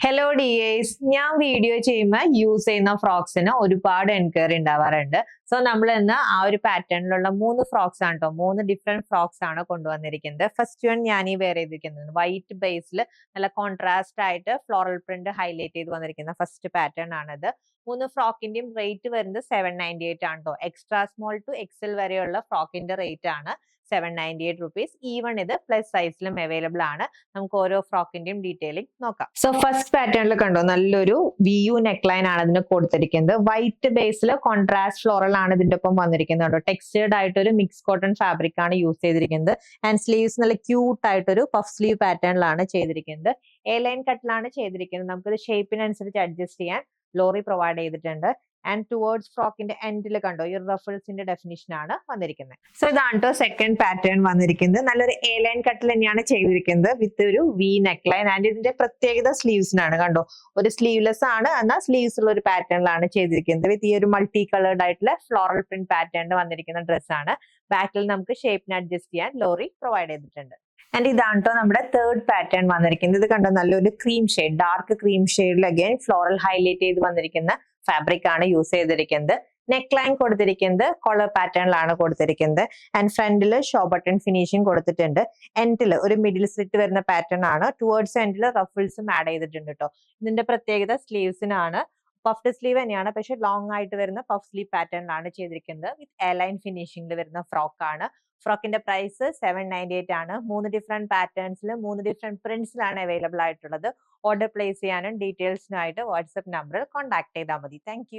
Hello dears, ഞാൻ video ചെയ്യുമ്പോൾ use ചെയ്യുന്ന ഫ്രോക്സിന് ഒരുപാട് എൻക്വയറി ഉണ്ടാവാറുണ്ട്. സോ നമ്മൾ ഇന്ന് ആ ഒരു പാറ്റേണിലുള്ള 3 ഫ്രോക്സ് ആണ് കേട്ടോ, 3 ഡിഫറെന്റ് ഫ്രോക്സ് ആണ് കൊണ്ടുവന്നിരിക്കുന്നത്. ഫസ്റ്റ് വൺ ഞാൻ ഈ വെയർ ചെയ്തിരിക്കുന്നത് വൈറ്റ് ബേസിൽ നല്ല കോൺട്രാസ്റ്റ് ആയിട്ട് ഫ്ലോറൽ പ്രിന്റ് ഹൈലൈറ്റ് ചെയ്ത് വന്നിരിക്കുന്ന ഫസ്റ്റ് പാറ്റേൺ ആണിത്. 3 ഫ്രോക്കിന്റെയും റേറ്റ് വരുന്നത് 798 ആണ് കേട്ടോ. എക്സ്ട്രാ സ്മോൾ ടു എക്സൽ വരെയുള്ള ഫ്രോക്കിന്റെ റേറ്റ് ആണ് 798 റുപ്പീസ്. ഈവൺ ഇത് പ്ലസ് സൈസിലും അവൈലബിൾ ആണ്. നമുക്ക് ഓരോ ഫ്രോക്കിന്റെയും ഡീറ്റെയിലിംഗ് നോക്കാം. സോ ഫസ്റ്റ് പാറ്റേണിൽ കണ്ടോ, നല്ലൊരു വിയു നെക്ക് ലൈൻ ആണ് ഇതിന് കൊടുത്തിരിക്കുന്നത്. വൈറ്റ് ബേസിൽ കോൺട്രാസ്റ്റ് ഫ്ലോറൽ ആണ് ഇതിന്റെ ഒപ്പം വന്നിരിക്കുന്നത് കേട്ടോ. ടെക്സ്റ്റേർഡ് ആയിട്ടൊരു മിക്സ് കോട്ടൺ ഫാബ്രിക് ആണ് യൂസ് ചെയ്തിരിക്കുന്നത്. ആൻഡ് സ്ലീവ്സ് നല്ല ക്യൂട്ട് ആയിട്ടൊരു പഫ് സ്ലീവ് പാറ്റേണിലാണ് ചെയ്തിരിക്കുന്നത്. എ ലൈൻ കട്ടിലാണ് ചെയ്തിരിക്കുന്നത്. നമുക്കിത് ഷേപ്പിനനുസരിച്ച് അഡ്ജസ്റ്റ് ചെയ്യാൻ ലോറി പ്രൊവൈഡ് ചെയ്തിട്ടുണ്ട്. ആൻഡ് ടുവേർഡ്സ് ഫ്രോക്കിന്റെ എൻഡിൽ കണ്ടോ, ഈ റഫിൾസിന്റെ ഡെഫിനിഷൻ ആണ് വന്നിരിക്കുന്നത്. സോ ഇതാണ് കേട്ടോ സെക്കൻഡ് പാറ്റേൺ വന്നിരിക്കുന്നത്. നല്ലൊരു എ ലൈൻ കട്ടിൽ തന്നെയാണ് ചെയ്തിരിക്കുന്നത് വിത്ത് ഒരു വി നെക്ക് ലൈൻ. ആൻഡ് ഇതിന്റെ പ്രത്യേകത സ്ലീവ്സിനാണ്. കണ്ടോ, ഒരു സ്ലീവ്ലെസ് ആണ്, എന്നാൽ സ്ലീവ്സ് ഉള്ള ഒരു പാറ്റേണിലാണ് ചെയ്തിരിക്കുന്നത്. വിത്ത് ഈ ഒരു മൾട്ടി കളേർഡ് ആയിട്ടുള്ള ഫ്ലോറൽ പ്രിന്റ് പാറ്റേണിൽ വന്നിരിക്കുന്ന ഡ്രസ്സാണ്. ബാക്കിൽ നമുക്ക് ഷേപ്പിന് അഡ്ജസ്റ്റ് ചെയ്യാൻ ലോറി പ്രൊവൈഡ് ചെയ്തിട്ടുണ്ട്. ആൻഡ് ഇതാണ് കേട്ടോ നമ്മുടെ തേർഡ് പാറ്റേൺ വന്നിരിക്കുന്നത്. ഇത് കണ്ടോ, നല്ലൊരു ക്രീം ഷെയ്ഡ്, ഡാർക്ക് ക്രീം ഷെയ്ഡിൽ അഗൈൻ ഫ്ലോറൽ ഹൈലൈറ്റ് ചെയ്ത് വന്നിരിക്കുന്ന ഫാബ്രിക് ആണ് യൂസ് ചെയ്തിരിക്കുന്നത്. നെക്ക് ലൈൻ കൊടുത്തിരിക്കുന്നത് കോളർ പാറ്റേണിലാണ് കൊടുത്തിരിക്കുന്നത്. ആൻഡ് ഫ്രണ്ടില് ഷോ ബട്ടൺ ഫിനിഷിംഗ് കൊടുത്തിട്ടുണ്ട്. എൻഡില് ഒരു മിഡിൽ സ്ലിറ്റ് വരുന്ന പാറ്റേൺ ആണ്. ടുവേർഡ്സ് എൻഡില് റഫിൾസും ആഡ് ചെയ്തിട്ടുണ്ട് കേട്ടോ. ഇതിന്റെ പ്രത്യേകത സ്ലീവ്സിനാണ്. പഫ്ഡ് സ്ലീവ് തന്നെയാണ്, പക്ഷെ ലോങ് ആയിട്ട് വരുന്ന പഫ് സ്ലീവ് പാറ്റേണിലാണ് ചെയ്തിരിക്കുന്നത്. വിത്ത് എയർലൈൻ ഫിനിഷിംഗിൽ വരുന്ന ഫ്രോക്ക് ആണ്. ഫ്രോക്കിന്റെ പ്രൈസ് 798 ആണ്. 3 ഡിഫറെന്റ് പാറ്റേൺസിൽ 3 ഡിഫറെന്റ് പ്രിന്റ്സിലാണ് അവൈലബിൾ ആയിട്ടുള്ളത്. ഓർഡർ പ്ലേസ് ചെയ്യാനും ഡീറ്റെയിൽസിനായിട്ട് വാട്സ്ആപ്പ് നമ്പറിൽ കോൺടാക്ട് ചെയ്താൽ മതി. താങ്ക്